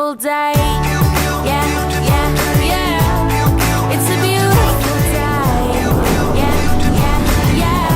beautiful day. Yeah, yeah, yeah. It's a beautiful day. Yeah, yeah, yeah.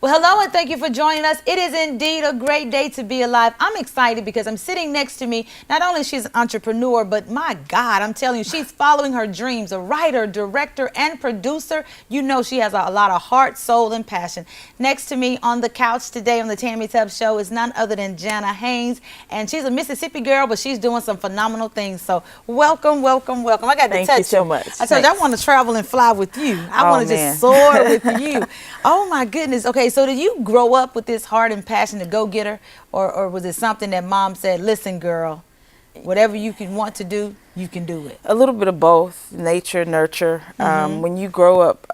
Well, hello and thank you for joining us. It is indeed a great day to be alive. I'm excited because I'm sitting next to me. Not only she's an entrepreneur, but my God, I'm telling you, she's following her dreams. A writer, director, and producer. You know she has a lot of heart, soul, and passion. Next to me on the couch today on the Tammy Tubbs Show is none other than Jana Haynes. And she's a Mississippi girl, but she's doing some phenomenal things. So welcome, welcome, welcome. I got to touch you. Thank you so much. I told you, I want to travel and fly with you. I want to just soar with you. Oh my goodness. Okay, so did you grow up with this heart and passion to go get her, or was it something that mom said, listen girl, whatever you can want to do, you can do it? A little bit of both, nature, nurture. When you grow up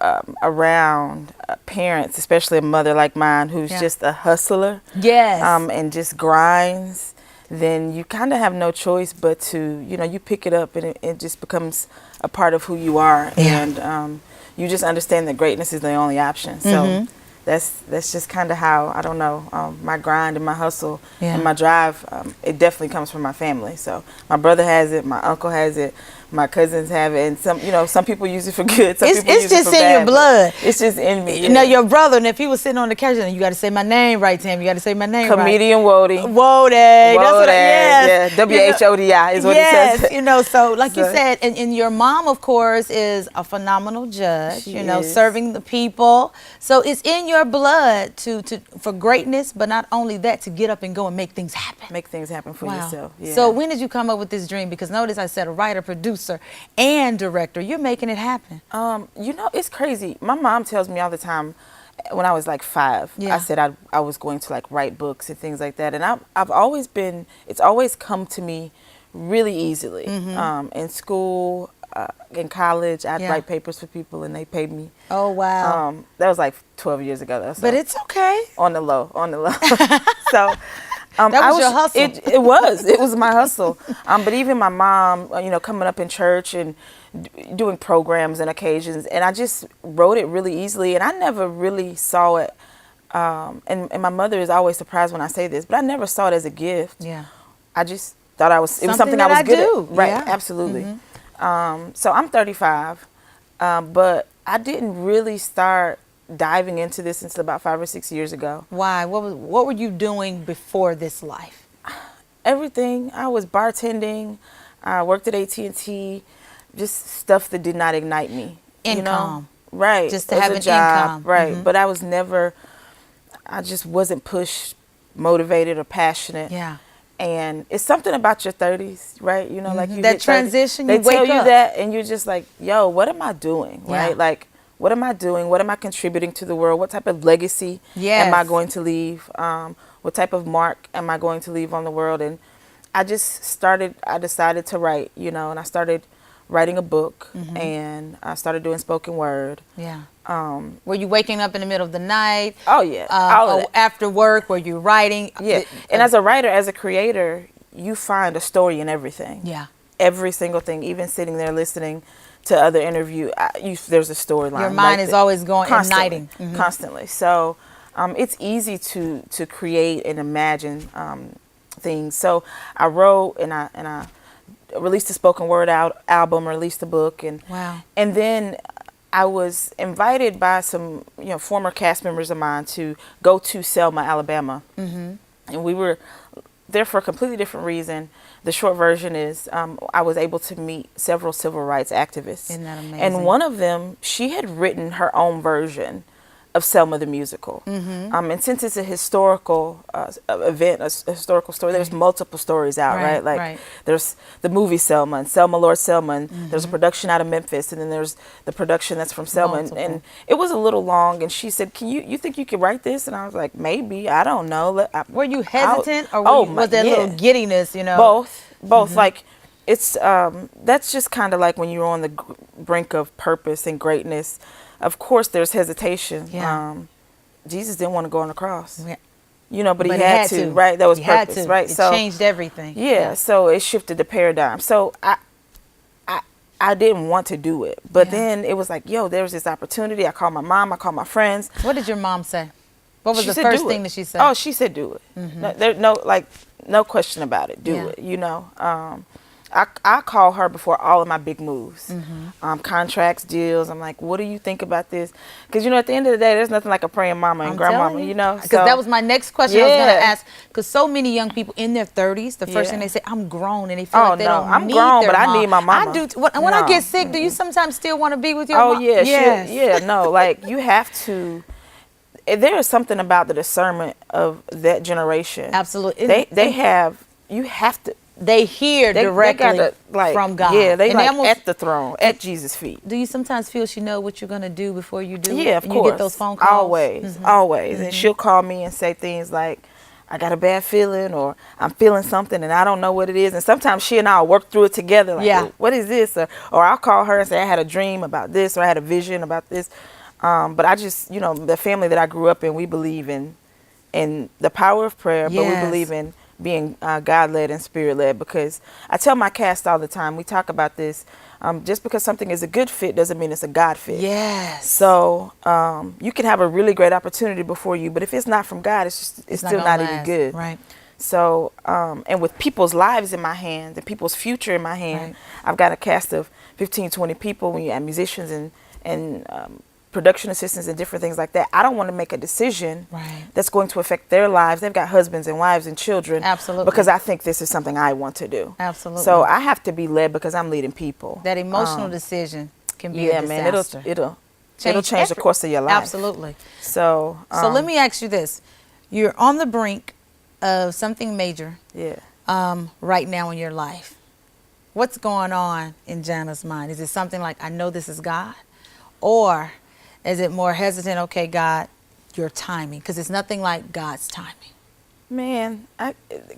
around parents, especially a mother like mine who's just a hustler, Yes. and just grinds, then you kind of have no choice but to, you pick it up and it just becomes a part of who you are. Yeah. And you just understand that greatness is the only option. So that's just kind of how, I don't know, my grind and my hustle and my drive, it definitely comes from my family. So my brother has it, my uncle has it, my cousins have it, and some people use it for good. Some people It's use it just for in bad, your blood. It's just in me. You know, your brother, and if he was sitting on the couch, and you got to say my name right, Tam. You got to say my name Comedian Wody. right. Wody. That's what Yeah, WHODI is what he says. Yes, so like you said, and your mom, of course, is a phenomenal judge, She is. serving the people. So it's in your blood for greatness, but not only that, to get up and go and make things happen. Make things happen for yourself. Yeah. So when did you come up with this dream? Because notice I said a writer, producer, and director. You're making it happen. It's crazy. My mom tells me all the time, when I was like 5, I said I was going to like write books and things like that. And I've always been, it's always come to me really easily. In school, in college, I'd write papers for people and they paid me. Oh, wow. That was like 12 years ago though. So But it's okay. on the low. So that was your hustle. It was my hustle. But even my mom, coming up in church and doing programs and occasions, and I just wrote it really easily, and I never really saw it. And my mother is always surprised when I say this, but I never saw it as a gift. Yeah. I just thought it was something I was good at. Right. Yeah. Absolutely. So I'm 35, but I didn't really start diving into this until about 5 or 6 years ago. Why? What were you doing before this life? Everything. I was bartending. I worked at AT&T. Just stuff that did not ignite me. Income. Right. Just to as have a an job. income. Right. But I just wasn't pushed, motivated, or passionate. Yeah. And it's something about your 30s, right? Like you that hit 30, transition, they you wake tell you up. that, and you're just like, yo, what am I doing, right? Yeah. Like, what am I doing? What am I contributing to the world? What type of legacy am I going to leave? What type of mark am I going to leave on the world? And I decided to write, and I started writing a book, and I started doing spoken word. Yeah. Were you waking up in the middle of the night? Oh, yeah. All of that. After work, were you writing? Yeah. And as a writer, as a creator, you find a story in everything. Yeah. Every single thing, even sitting there listening to other interview, there's a storyline. Your mind is always going, igniting. Constantly. So it's easy to create and imagine things. So I wrote and I released a spoken word album, released a book, and then I was invited by some former cast members of mine to go to Selma, Alabama, and we were there for a completely different reason. The short version is I was able to meet several civil rights activists. Isn't that amazing? And one of them, she had written her own version of Selma the musical. And since it's a historical event, a historical story, there's multiple stories out, right? Like there's the movie Selma and Selma, Lord Selma, and there's a production out of Memphis, and then there's the production that's from Selma. And it was a little long, and she said, you think you could write this? And I was like, maybe, I don't know. Were you hesitant, or was there a little giddiness, Both. Like, it's, that's just kind of like when you're on the brink of purpose and greatness. Of course, there's hesitation. Yeah. Jesus didn't want to go on the cross, Yeah. but he had to, right? That was purpose, right? It changed everything. Yeah, so it shifted the paradigm. So I didn't want to do it, but then it was like, yo, there was this opportunity. I called my mom, I called my friends. What did your mom say? What was She the said, first "Do thing it." that she said? Oh, she said, "Do it." No, there, no, like, no question about it. Do Yeah. it. You know, I call her before all of my big moves, contracts, deals. I'm like, "What do you think about this?" Because you know, at the end of the day, there's nothing like a praying mama and I'm grandmama. telling You know, because that was my next question I was going to Yeah. ask. Because so many young people in their 30s, the first Yeah. thing they say, "I'm grown," and they feel Oh, like they no, don't I'm need grown, their but I mom. need my mama. I do. When I No. get sick, do you sometimes still want to be with your Oh mom? yeah, Yes. yeah, no, like you have to. There is something about the discernment of that generation. Absolutely. They And have. You have to. they hear They directly gotta, like, from God. Yeah, they and like almost, at the throne, at Jesus' feet. do you sometimes feel she know what you're going to do before you do it? Yeah, of and course. You get those phone calls? Always, always. And she'll call me and say things like, "I got a bad feeling," or "I'm feeling something and I don't know what it is." And sometimes she and I will work through it together. Like, Yeah. "Well, what is this?" Or I'll call her and say, "I had a dream about this," or "I had a vision about this." But I just, you know, the family that I grew up in, we believe in the power of prayer, but we Yes. believe in being God-led and spirit-led, because I tell my cast all the time, we talk about this, just because something is a good fit doesn't mean it's a God fit. Yes. So you can have a really great opportunity before you, but if it's not from God, it's still gonna not even last. good. Right. So, and with people's lives in my hand and people's future in my hand, Right. I've got a cast of 15, 20 people, when you have musicians and production assistants and different things like that. I don't want to make a decision Right. that's going to affect their lives. They've got husbands and wives and children. Absolutely. Because I think this is something I want to do. Absolutely. So I have to be led because I'm leading people. That emotional decision can be Yeah, a man, disaster. it'll change the course of your life. Absolutely. So So let me ask you this. You're on the brink of something major yeah. right now in your life. What's going on in Jana's mind? Is it something like, I know this is God? Or is it more hesitant, okay, God, your timing? Because it's nothing like God's timing. Man,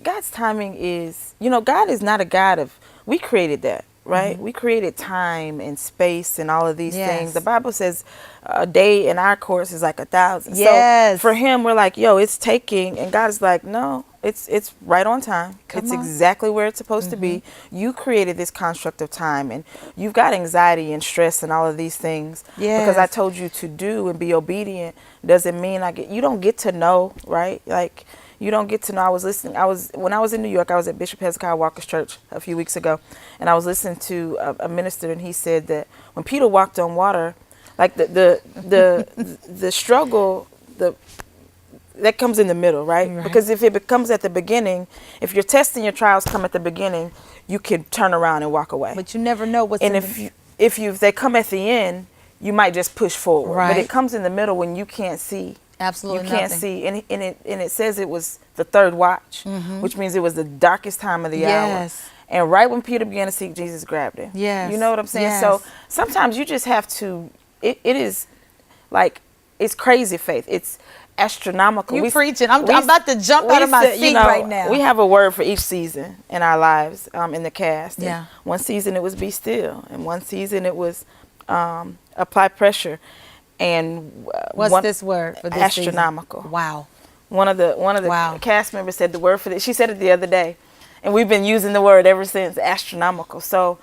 God's timing is, you know, God is not a God of, we created that, right? We created time and space and all of these Yes. things. The Bible says a day in our course is like 1,000. Yes. So for him, we're like, yo, it's taking, and God is like, no, it's right on time. Come it's on. exactly where it's supposed to be. You created this construct of time, and you've got anxiety and stress and all of these things. Because I Yes. told you to do and be obedient doesn't mean you don't get to know, right? Like, you don't get to know. When I was in New York, I was at Bishop Hezekiah Walker's church a few weeks ago, and I was listening to a minister, and he said that when Peter walked on water, like the struggle, that comes in the middle, right? Right. Because if it comes at the beginning, if your tests and your trials come at the beginning, you can turn around and walk away. But you never know what's And in if they come at the end, you might just push forward. But Right. it comes in the middle when you can't see. absolutely You can't nothing. see, and it says it was the third watch, which means it was the darkest time of the hour. Yes. And right when Peter began to seek Jesus, grabbed him. Yes. You know what I'm saying? Yes. So sometimes you just have to. It is like, it's crazy faith. It's astronomical. You preaching. I'm about to jump out of my seat right now. We have a word for each season in our lives, in the cast. And Yeah. one season it was be still, and one season it was apply pressure. And What's this word for this astronomical. season? Wow. One of the Wow. cast members said the word for this. She said it the other day, and we've been using the word ever since, astronomical. So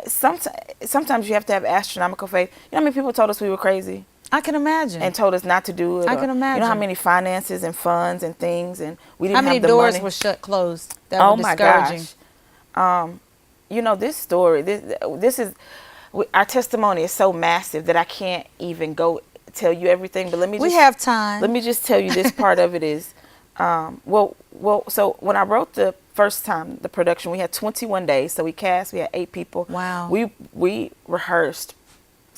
sometimes you have to have astronomical faith. You know how many people told us we were crazy I can imagine. and told us not to do it? I Or, can You know how imagine. many finances and funds and things, and we didn't How many have the doors money. were shut, closed? That Oh were my discouraging. gosh. You know, this story, this is, our testimony is so massive that I can't even go tell you everything, but let me We just, have time. let me just tell you this part of it is, so when I wrote the first time, the production, we had 21 days. So we had 8 people. Wow. We rehearsed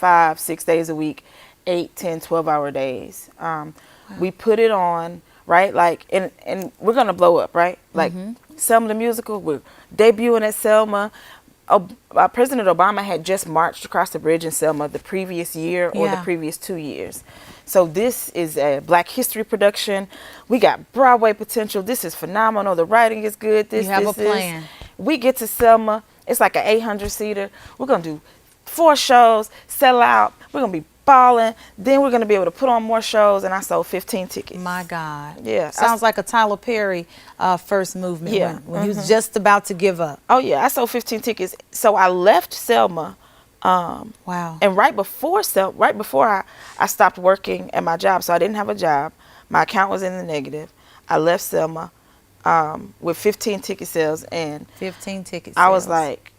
5-6 days a week, 8, 10, 12-hour days. We put it on, right? Like, and we're going to blow up, right? Like, Selma the musical, we're debuting at Selma. President Obama had just marched across the bridge in Selma the previous year or the Yeah. previous 2 years. So this is a Black History production. We got Broadway potential. This is phenomenal. The writing is good. You have a plan. We get to Selma. It's like an 800-seater. We're going to do 4 shows, sell out. We're going to be balling. Then we're going to be able to put on more shows. And I sold 15 tickets. My God. Yeah. Sounds like a Tyler Perry first movement Yeah. when he was just about to give up. Oh, yeah. I sold 15 tickets. So I left Selma. Wow. And right before I stopped working at my job, so I didn't have a job. My account was in the negative. I left Selma with 15 ticket sales, and 15 tickets. I was like,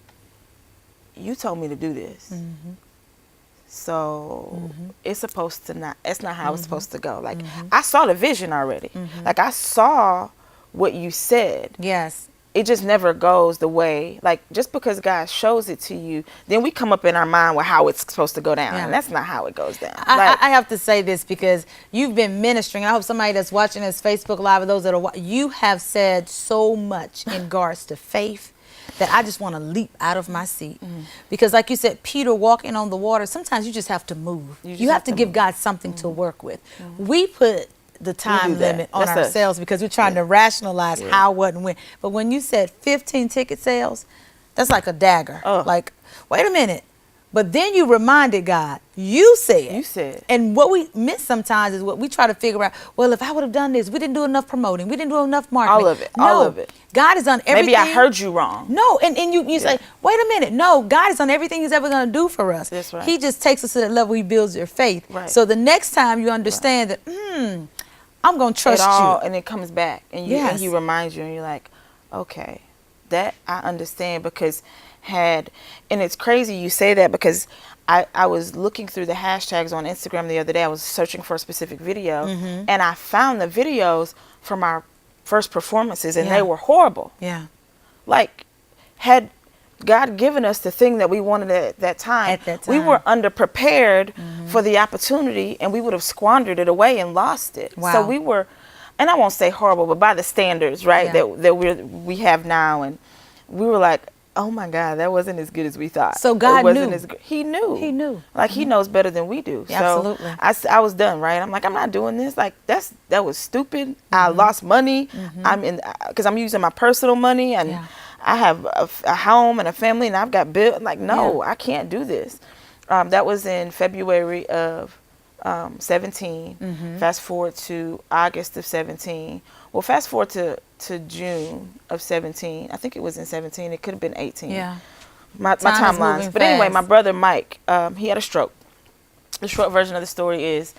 you told me to do this. Mm-hmm. So it's supposed to not, it's not how it's supposed to go. Like, I saw the vision already. Like, I saw what you said. Yes. It just never goes the way, like, just because God shows it to you, then we come up in our mind with how it's supposed to go down. Yeah. And that's not how it goes down. I have to say this because you've been ministering. I hope somebody that's watching this Facebook Live, or those that are you have said so much in regards to faith that I just want to leap out of my seat. Because like you said, Peter walking on the water, sometimes you just have to move. You have to give God something to work with. We put the time limit on ourselves because we're trying to rationalize how, what, and when. But when you said 15 ticket sales, that's like a dagger. Like, wait a minute. But then you reminded God, you said. You said. And what we miss sometimes is what we try to figure out, well, if I would have done this, we didn't do enough promoting, we didn't do enough marketing. All of it. No, All of it. God has done everything. Maybe I heard you wrong. No, and you say, wait a minute. No, God has done everything he's ever going to do for us. That's right. He just takes us to that level, he builds your faith. Right. So the next time you understand that, I'm going to trust you. And it comes back. And and he reminds you, and you're like, okay, that I understand. Because and it's crazy you say that, because I was looking through the hashtags on Instagram the other day. I was searching for a specific video, and I found the videos from our first performances, and they were horrible. Yeah. Like, had God given us the thing that we wanted at that time, we were underprepared for the opportunity, and we would have squandered it away and lost it. Wow. So we were, and I won't say horrible, but by the standards, right, that we have now, and we were like, oh my God, that wasn't as good as we thought. So God knew. He knew. He knew. Like, he knows better than we do. Yeah, so absolutely. I was done, right? I'm like, I'm not doing this. Like, that was stupid. I lost money. Because I'm using my personal money, and I have a home and a family, and I've got bills. Like, no, I can't do this. That was in February of 17. Fast forward to August of 17. Well, fast forward to June of 17. I think it was in 17. It could have been 18. Yeah. My timelines. But anyway, my brother Mike, he had a stroke. The short version of the story is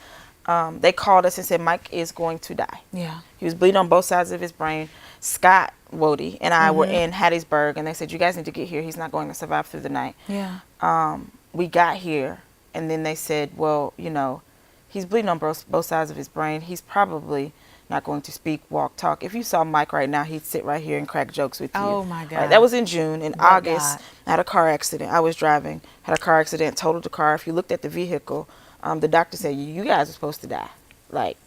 they called us and said Mike is going to die. Yeah. He was bleeding on both sides of his brain. Scott Wody and I were in Hattiesburg, and they said, you guys need to get here. He's not going to survive through the night. Yeah. We got here, and then they said, well, you know, he's bleeding on both sides of his brain. He's probably not going to speak, walk, talk. If you saw Mike right now, he'd sit right here and crack jokes with you. Oh, my God. Right, that was in June. In August, I had a car accident. I was driving, had a car accident, totaled the car. If you looked at the vehicle, the doctor said, you guys are supposed to die. Like,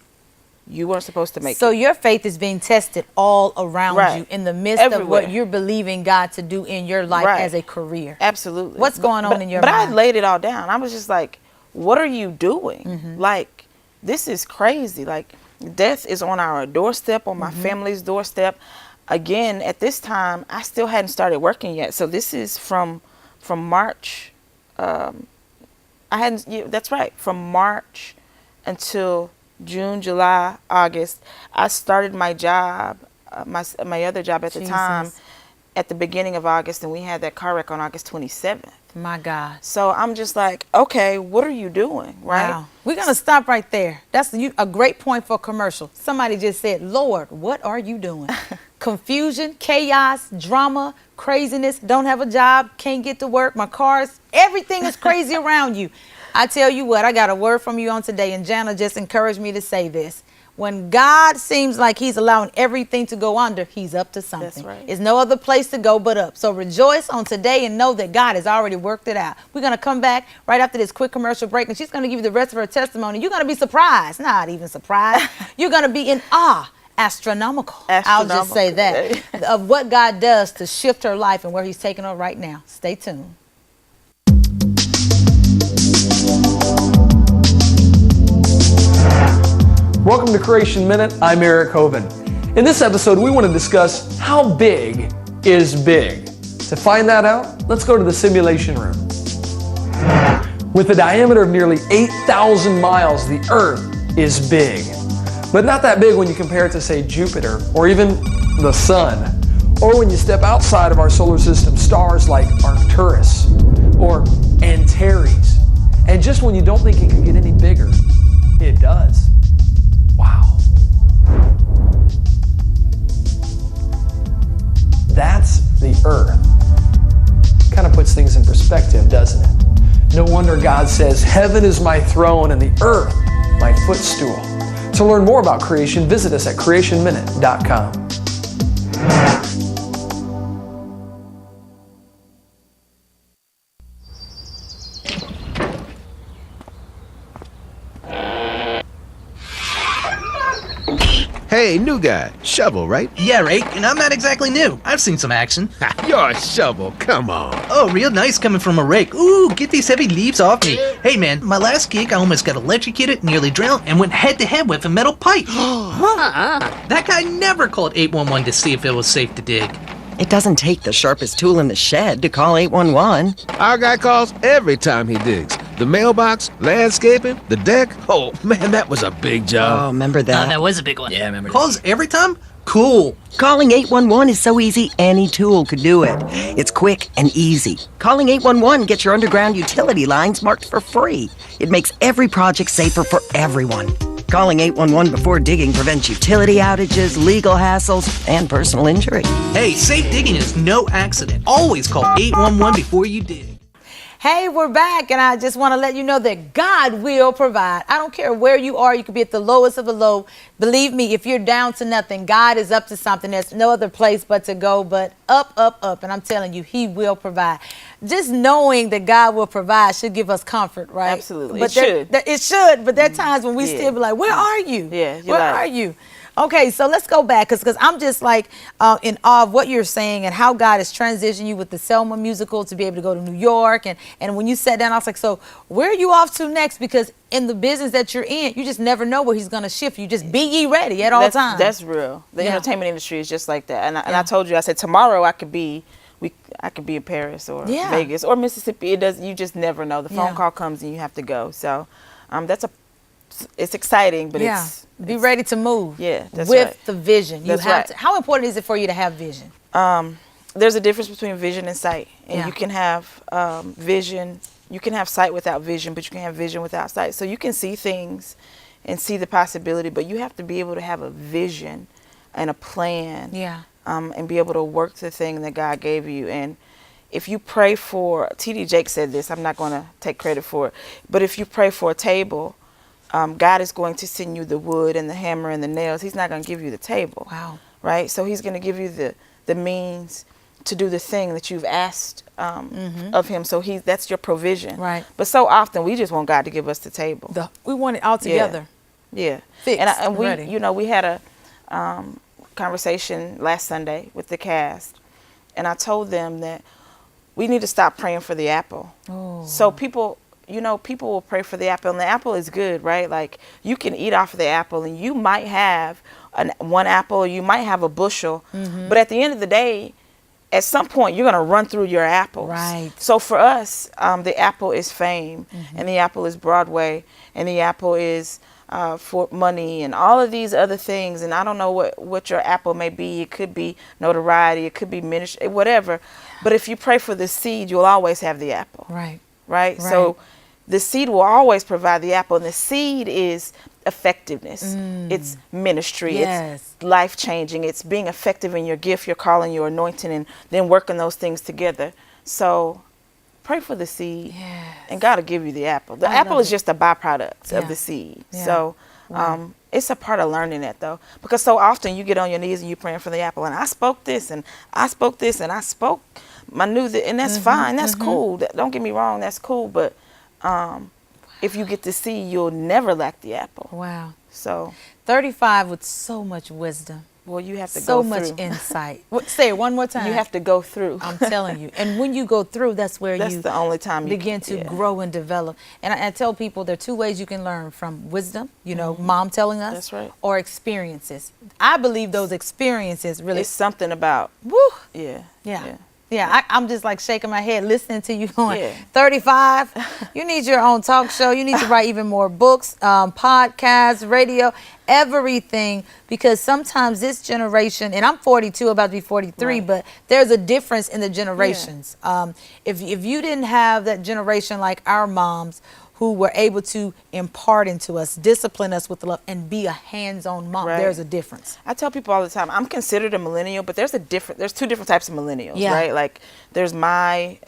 you weren't supposed to make it. So your faith is being tested all around you in the midst of what you're believing God to do in your life as a career. Absolutely. What's going on in your mind? But I mind? laid it all down. I was just like, what are you doing? Like, this is crazy. Like, death is on our doorstep, on my family's doorstep. Again, at this time, I still hadn't started working yet. So this is from March. That's right. From March until June, July, August, I started my job, my other job at the time, at the beginning of August, and we had that car wreck on August 27th. My God. So I'm just like, okay, what are you doing, right? Wow. We're going to stop right there. That's a great point for a commercial. Somebody just said, Lord, what are you doing? Confusion, chaos, drama, craziness, don't have a job, can't get to work, my cars, everything is crazy around you. I tell you what, I got a word from you on today, and Jana just encouraged me to say this. When God seems like he's allowing everything to go under, he's up to something. That's right. There's no other place to go but up. So rejoice on today and know that God has already worked it out. We're going to come back right after this quick commercial break, and she's going to give you the rest of her testimony. You're going to be surprised. Not even surprised. You're going to be in awe. Astronomical. I'll just say that. Of what God does to shift her life and where he's taking her right now. Stay tuned. Welcome to Creation Minute. I'm Eric Hovind. In this episode, we want to discuss how big is big. To find that out, let's go to the simulation room. With a diameter of nearly 8,000 miles, the Earth is big. But not that big when you compare it to, say, Jupiter or even the Sun. Or when you step outside of our solar system, stars like Arcturus or Antares. And just when you don't think it could get any bigger, it does. Wow. doesn't it? No wonder God says, "Heaven is my throne and the earth my footstool." To learn more about creation, visit us at creationminute.com. Hey, new guy. Shovel, right? Yeah, Rake, and I'm not exactly new. I've seen some action. You're a shovel. Come on. Oh, real nice coming from a rake. Ooh, get these heavy leaves off me. Hey, man, my last gig, I almost got electrocuted, nearly drowned, and went head-to-head with a metal pipe. That guy never called 811 to see if it was safe to dig. It doesn't take the sharpest tool in the shed to call 811. Our guy calls every time he digs. The mailbox, landscaping, the deck. Oh, man, that was a big Oh, job. remember that? That was a big one. Yeah, I remember. Calls every time? Cool. Calling 811 is so easy, any tool could do it. It's quick and easy. Calling 811 gets your underground utility lines marked for free. It makes every project safer for everyone. Calling 811 before digging prevents utility outages, legal hassles, and personal injury. Hey, safe digging is no accident. Always call 811 before you dig. Hey, we're back, and I just want to let you know that God will provide. I don't care where you are. You could be at the lowest of the low. Believe me, if you're down to nothing, God is up to something. There's no other place but to go, but up, up, up. And I'm telling you, he will provide. Just knowing that God will provide should give us comfort, right? Absolutely. But It should, but there are times when we still be like, where are you? Yeah, you're Where like- are you? Okay, so let's go back because I'm just like in awe of what you're saying and how God has transitioned you with the Selma musical to be able to go to New York. And when you sat down, I was like, so where are you off to next? Because in the business that you're in, you just never know where he's going to shift you. Just be ye ready at all times. That's real. The Yeah. entertainment industry is just like that. And I told you, I said, tomorrow I could be in Paris or Yeah. Vegas or Mississippi. You just never know. The phone Yeah. call comes and you have to go. So it's exciting, but Be ready to move. Yeah, that's with right. the vision. You That's have right. to. How important is it for you to have vision? there's a difference between vision and sight. And Yeah. you can have vision, you can have sight without vision, but you can have vision without sight. So you can see things and see the possibility, but you have to be able to have a vision and a plan. Yeah. And be able to work the thing that God gave you. And if you pray for, T.D. Jakes said this, I'm not going to take credit for it, but if you pray for a table, God is going to send you the wood and the hammer and the nails. He's not going to give you the table. Wow. Right? So he's going to give you the means to do the thing that you've asked of him. So that's your provision. Right. But so often we just want God to give us the table. We want it all together. Yeah. Fixed And we, ready. we had a conversation last Sunday with the cast, and I told them that we need to stop praying for the apple. Oh. So people will pray for the apple, and the apple is good, right? Like you can eat off of the apple, and you might have one apple, or you might have a bushel, but at the end of the day, at some point you're going to run through your apples. Right. So for us, the apple is fame, and the apple is Broadway, and the apple is for money and all of these other things. And I don't know what your apple may be. It could be notoriety. It could be ministry, whatever. But if you pray for the seed, you'll always have the apple. Right. Right? Right. So the seed will always provide the apple. And the seed is effectiveness. It's ministry. Yes. It's life-changing. It's being effective in your gift, your calling, your anointing, and then working those things together. So pray for the seed, and God will give you the apple. The apple is just a byproduct of the seed. Yeah. So it's a part of learning that, though, because so often you get on your knees and you're praying for the apple, and I spoke this, and I spoke this, and I spoke my new, and that's fine. That's cool. Don't get me wrong. That's cool. But if you get the seed, you'll never lack the apple. Wow. So 35 with so much wisdom. well, you have to So go much through. insight. Say it one more time. You have to go through. I'm telling you. And when you go through, that's where That's you the only time you begin to yeah. grow and develop. And I tell people there are two ways you can learn: from wisdom, mom telling us, That's right. or experiences. I believe those experiences really. It's something about Woo. yeah. Yeah, I'm just like shaking my head listening to you going, Yeah. 35, you need your own talk show. You need to write even more books, podcasts, radio, everything. Because sometimes this generation, and I'm 42, about to be 43, Right. but there's a difference in the generations. If you didn't have that generation like our moms, who were able to impart into us, discipline us with love, and be a hands-on mom. Right. There's a difference. I tell people all the time, I'm considered a millennial, but there's two different types of millennials, Yeah. right? Like there's my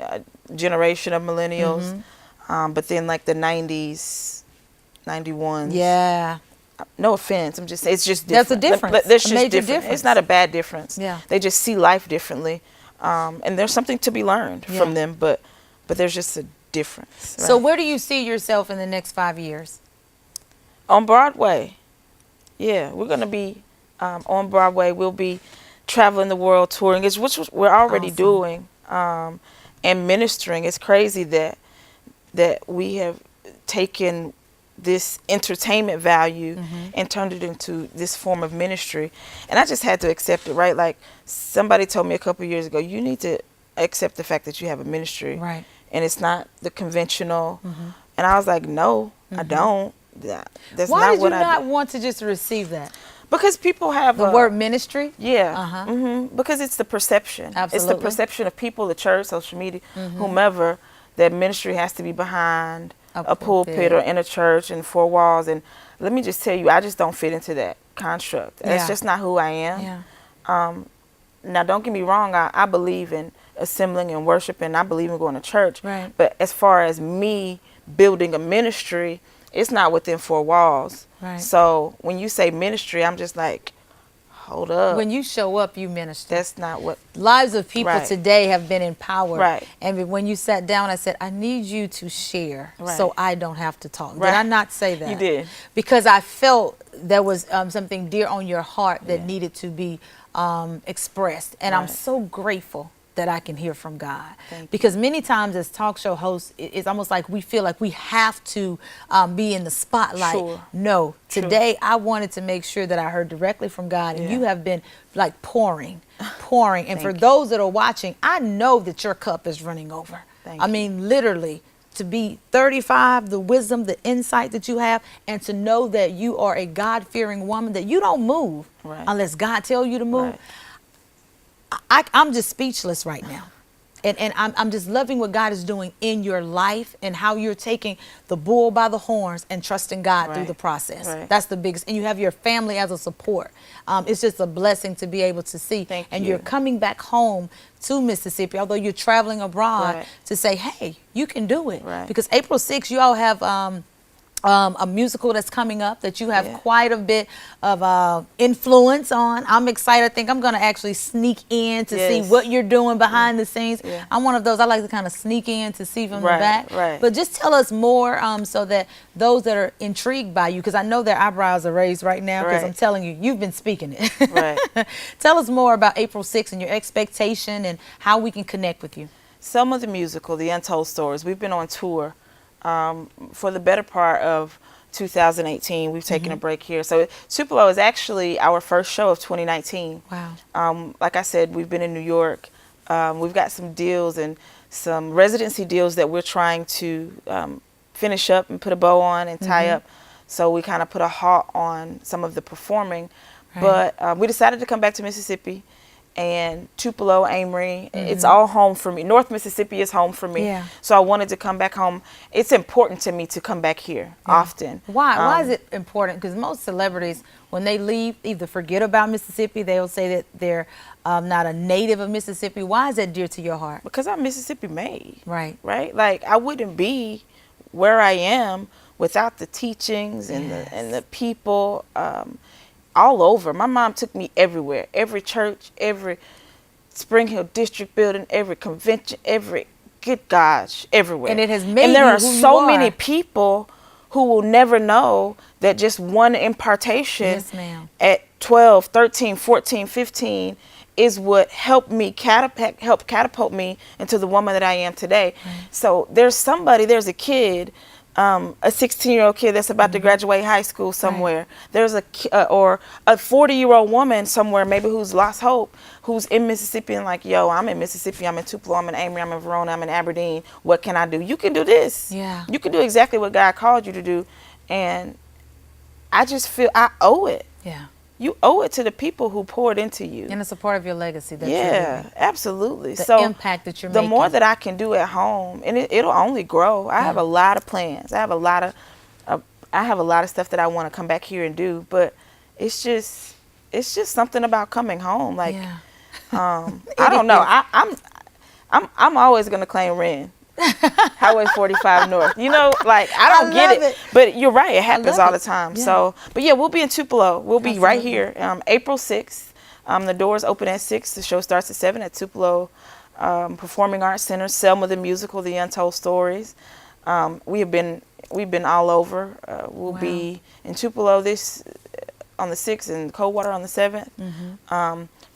generation of millennials, but then like the 90s, 91s. Yeah. No offense, I'm just saying it's just different. That's a difference. That's A just major different. difference. It's not a bad difference. Yeah. They just see life differently, and there's something to be learned Yeah. from them, but there's just a difference. So right? where do you see yourself in the next 5 years? On Broadway. Yeah, we're going to be on Broadway. We'll be traveling the world, touring, which we're already Awesome. doing, and ministering. It's crazy that we have taken this entertainment value and turned it into this form of ministry. And I just had to accept it, right? Like somebody told me a couple of years ago, you need to accept the fact that you have a ministry. Right. And it's not the conventional. And I was like, no, I don't. That's Why not did you what I not do. want to just receive that? Because people have The word ministry? yeah. Uh-huh. Because it's the perception. It's the Absolutely. perception of people, the church, social media, whomever, that ministry has to be behind a pulpit or in a church and four walls. And let me just tell you, I just don't fit into that construct. That's Yeah. just not who I am. Yeah. Now, don't get me wrong. I believe in assembling and worshiping. I believe in going to church. Right. But as far as me building a ministry, it's not within four walls. Right. So when you say ministry, I'm just like, hold up. When you show up, you minister. That's not what. Lives of people Right. today have been empowered. Right. And when you sat down, I said, I need you to share Right. so I don't have to talk. Did Right. I not say that? You did. Because I felt there was something dear on your heart that needed to be expressed. And I'm Right. so grateful that I can hear from God. Thank you. Because many times as talk show hosts, it's almost like we feel like we have to be in the spotlight. Sure. No, today I wanted to make sure that I heard directly from God, and Yeah. you have been like pouring. And for you. those that are watching, I know that your cup is running over. Thank I you. mean, literally, to be 35, the wisdom, the insight that you have, and to know that you are a God-fearing woman, that you don't move Right. unless God tell you to move. Right. I'm just speechless right now. And I'm just loving what God is doing in your life and how you're taking the bull by the horns and trusting God through Right. the process. Right. That's the biggest. And you have your family as a support. It's just a blessing to be able to see. Thank and you. you're coming back home to Mississippi, although you're traveling abroad, Right. to say, hey, you can do it. Right. Because April 6th, you all have a musical that's coming up that you have Yeah. quite a bit of influence on. I'm excited. I think I'm going to actually sneak in to see Yes. what you're doing behind the scenes. Yeah. I'm one of those, I like to kind of sneak in to see from the Right, back. right. But just tell us more so that those that are intrigued by you, because I know their eyebrows are raised right now because Right. I'm telling you, you've been speaking it. Right. Tell us more about April 6th and your expectation and how we can connect with you. Selma the Musical, The Untold Stories. We've been on tour for the better part of 2018. We've taken a break here. So Tupelo is actually our first show of 2019. Wow. Like I said, we've been in New York. We've got some deals and some residency deals that we're trying to finish up and put a bow on and tie up. So we kind of put a halt on some of the performing. Right. But we decided to come back to Mississippi. And Tupelo, Amory, it's all home for me. North Mississippi is home for me. Yeah. So I wanted to come back home. It's important to me to come back here often. Why is it important? Because most celebrities, when they leave, either forget about Mississippi, they'll say that they're not a native of Mississippi. Why is that dear to your heart? Because I'm Mississippi made. Right. Right? Like I wouldn't be where I am without the teachings and the people all over. My mom took me everywhere. Every church, every Spring Hill District building, every convention, every good gosh, everywhere. And it has made And there you are who you so are. many people who will never know that just one impartation Yes, ma'am. at 12, 13, 14, 15 is what helped me catapult me into the woman that I am today. So there's a kid, a 16-year-old kid that's about to graduate high school somewhere. There's or a 40-year-old woman somewhere maybe who's lost hope, who's in Mississippi and like, yo, I'm in Mississippi, I'm in Tupelo, I'm in Amory, I'm in Verona, I'm in Aberdeen. What can I do? You can do this. Yeah. You can do exactly what God called you to do. And I just feel I owe it. Yeah. you owe it to the people who poured into you. And it's a part of your legacy. That Yeah, absolutely. The So impact that you're the making. more that I can do at home, and it'll only grow. I have a lot of plans. I have a lot of stuff that I want to come back here and do. But it's just something about coming home. Like, I don't know. I'm always gonna claim Ren. Highway 45 North. You know, like I don't get it. But you're right, it happens all the time. Yeah. So, but yeah, we'll be in Tupelo. We'll be right here. April 6th. The doors open at 6. The show starts at 7 at Tupelo Performing Arts Center. Selma the Musical, The Untold Stories. We've been all over. We'll be in Tupelo on the 6th and Coldwater on the 7th.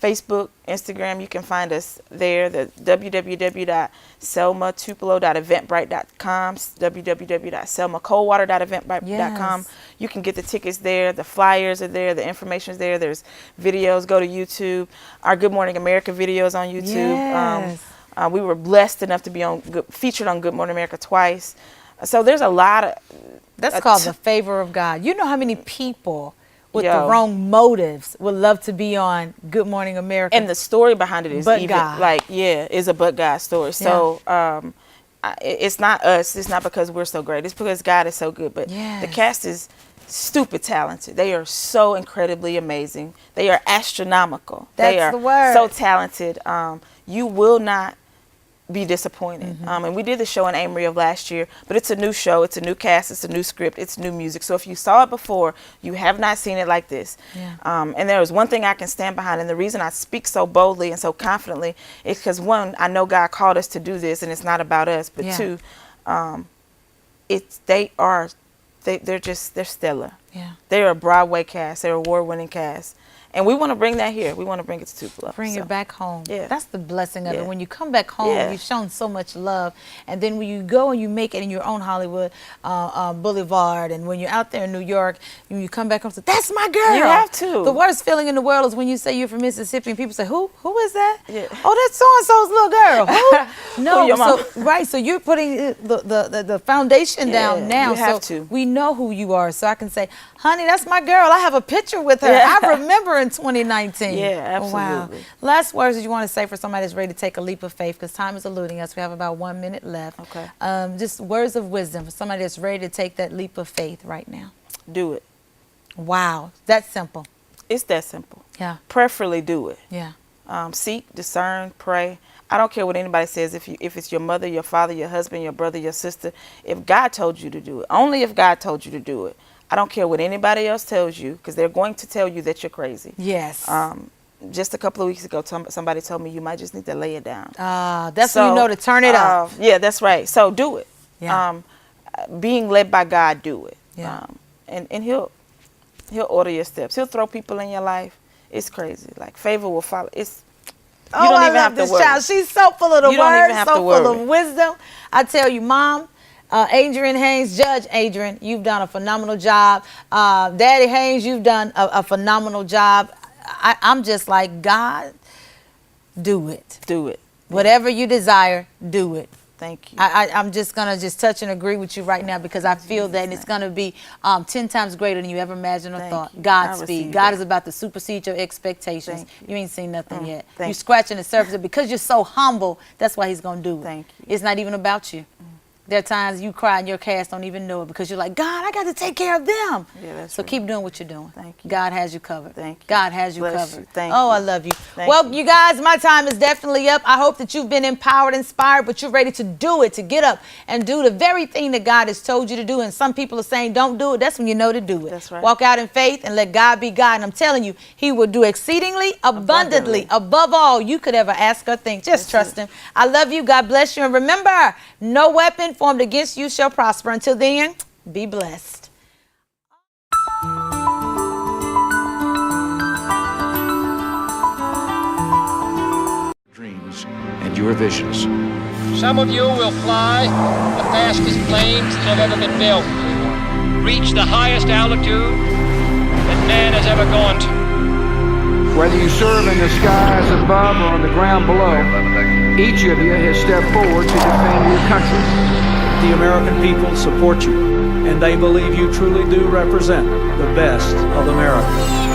Facebook, Instagram, you can find us there. The www.selmatupelo.eventbrite.com, www.selmacoldwater.eventbrite.com. Yes. You can get the tickets there. The flyers are there. The information is there. There's videos. Go to YouTube. Our Good Morning America videos on YouTube. Yes. We were blessed enough to be featured on Good Morning America twice. So there's a lot of... That's called the favor of God. You know how many people with the Yo. wrong motives would love to be on Good Morning America. And the story behind it is But even God. is a but God story. So it's not us. It's not because we're so great. It's because God is so good. But Yes. the cast is stupid talented. They are so incredibly amazing. They are astronomical. They That's are the word. so talented. You will not be disappointed. And we did the show in Amory of last year, but it's a new show, it's a new cast, it's a new script, it's new music. So if you saw it before, you have not seen it like this. Yeah. And there is one thing I can stand behind, and the reason I speak so boldly and so confidently is because, one, I know God called us to do this, and it's not about us, but two, they're stellar. Yeah. They're a Broadway cast, they're award-winning cast. And we want to bring that here. We want to bring it to Tupelo. Bring it back home. Yeah. That's the blessing of Yeah. it. When you come back home, Yeah. you've shown so much love. And then when you go and you make it in your own Hollywood Boulevard, and when you're out there in New York, you come back home and say, that's my girl. You have to. The worst feeling in the world is when you say you're from Mississippi and people say, who is that? Yeah. Oh, that's so-and-so's little girl. Who? No, your mom. so you're putting the foundation down now. you have so to. we know who you are. So I can say, honey, that's my girl. I have a picture with her. Yeah. I remember in 2019. Yeah, Wow. absolutely. Last words that you want to say for somebody that's ready to take a leap of faith, because time is eluding us. We have about 1 minute left. Okay. Just words of wisdom for somebody that's ready to take that leap of faith right now. Do it. Wow. That's simple. It's that simple. Yeah. Prayerfully do it. Yeah. Seek, discern, pray. I don't care what anybody says. If it's your mother, your father, your husband, your brother, your sister, if God told you to do it, only if God told you to do it. I don't care what anybody else tells you, because they're going to tell you that you're crazy. Yes. Just a couple of weeks ago, somebody told me you might just need to lay it down. That's when you know to turn it up. Yeah, that's right. So do it. Yeah. Being led by God, do it. Yeah. And he'll order your steps. He'll throw people in your life. It's crazy. Like favor will follow. You don't I even love have to this worry. child. She's so full of the You don't even words, have so to full worry. of wisdom. I tell you, Mom, Adrian Haynes, Judge Adrian, you've done a phenomenal job. Daddy Haynes, you've done a phenomenal job. I'm just like, God, do it. Do it. Whatever you desire, do it. Thank you. I'm just going to just touch and agree with you right now, because I feel that it's going to be 10 times greater than you ever imagined or Thank thought. you. I Godspeed. receive God that. is about to supersede your expectations. Thank You ain't seen nothing yet. thank You're you. scratching the surface. Because you're so humble, that's why he's going to do it. Thank you. It's not even about you. There are times you cry and your cast don't even know it, because you're like, God, I got to take care of them. Yeah, that's so right. keep doing what you're doing. Thank you. God has you covered. Thank you. God has you Bless covered. you. Thank oh, you. I love you. Thank Well, you. you guys, my time is definitely up. I hope that you've been empowered, inspired, but you're ready to do it, to get up and do the very thing that God has told you to do. And some people are saying, don't do it. That's when you know to do it. That's right. Walk out in faith and let God be God. And I'm telling you, he will do exceedingly, abundantly, above all you could ever ask or think. Just trust him. I love you. God bless you. And remember, no weapon formed against you shall prosper. Until then, be blessed. Dreams and your visions. Some of you will fly the fastest planes that have ever been built, reach the highest altitude that man has ever gone to. Whether you serve in the skies above or on the ground below, each of you has stepped forward to defend your country. The American people support you, and they believe you truly do represent the best of America.